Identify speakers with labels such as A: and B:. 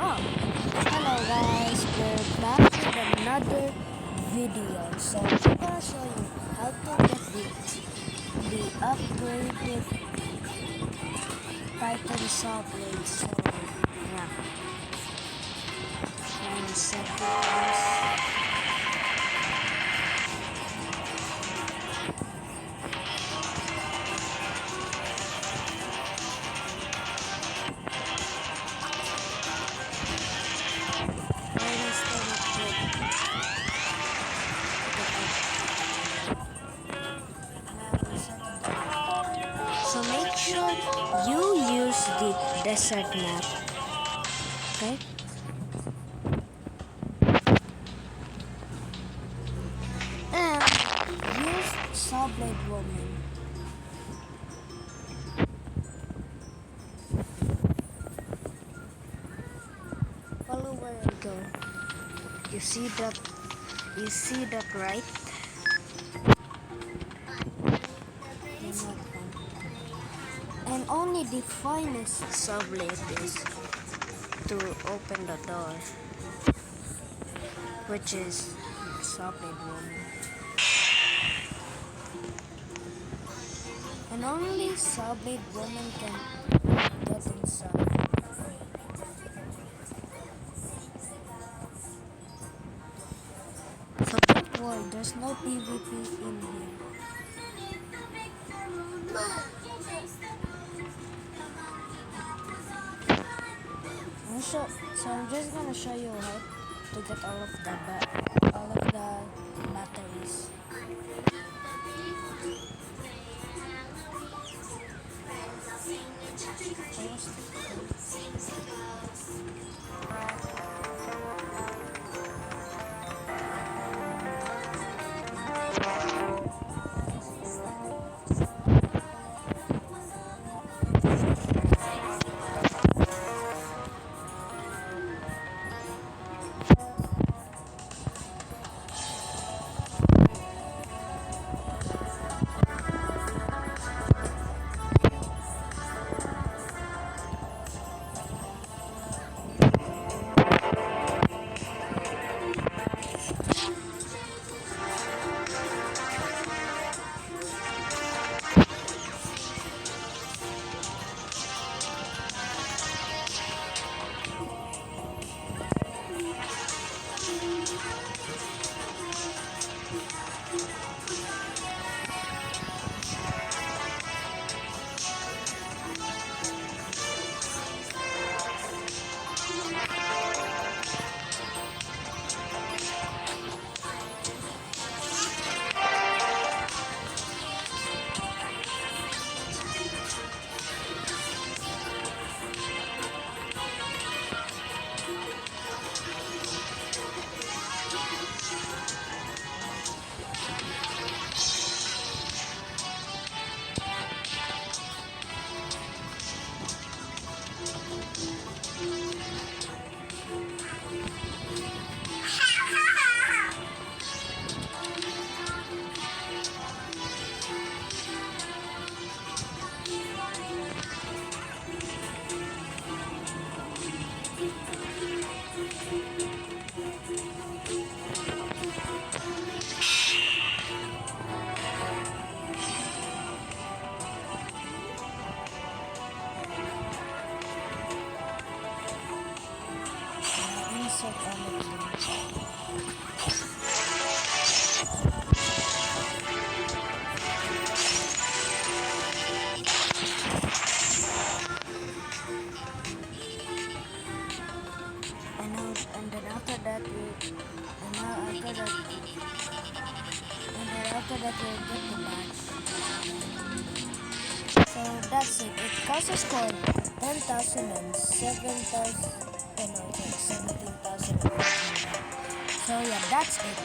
A: Oh, hello guys, we're back with another video. So I'm gonna show you how to get the upgraded Titan saw blade. So yeah, I'm gonna set it first. When I start upgrade, now we set it. So make sure you use the desert map. Okay. And use Sawblade Woman. Follow where I go. You see that? You see that, right? And only the finest Sawblade is to open the door, which is Sawblade Woman. And only Sawblade Woman can get inside. So don't worry, there's no PvP in here. So I'm just gonna show you how to get all of the batteries. Insert all of them. And then after that we'll get the badge. So that's it. It costs us for 10,000 and 7,000 and 17,000. So yeah, that's it.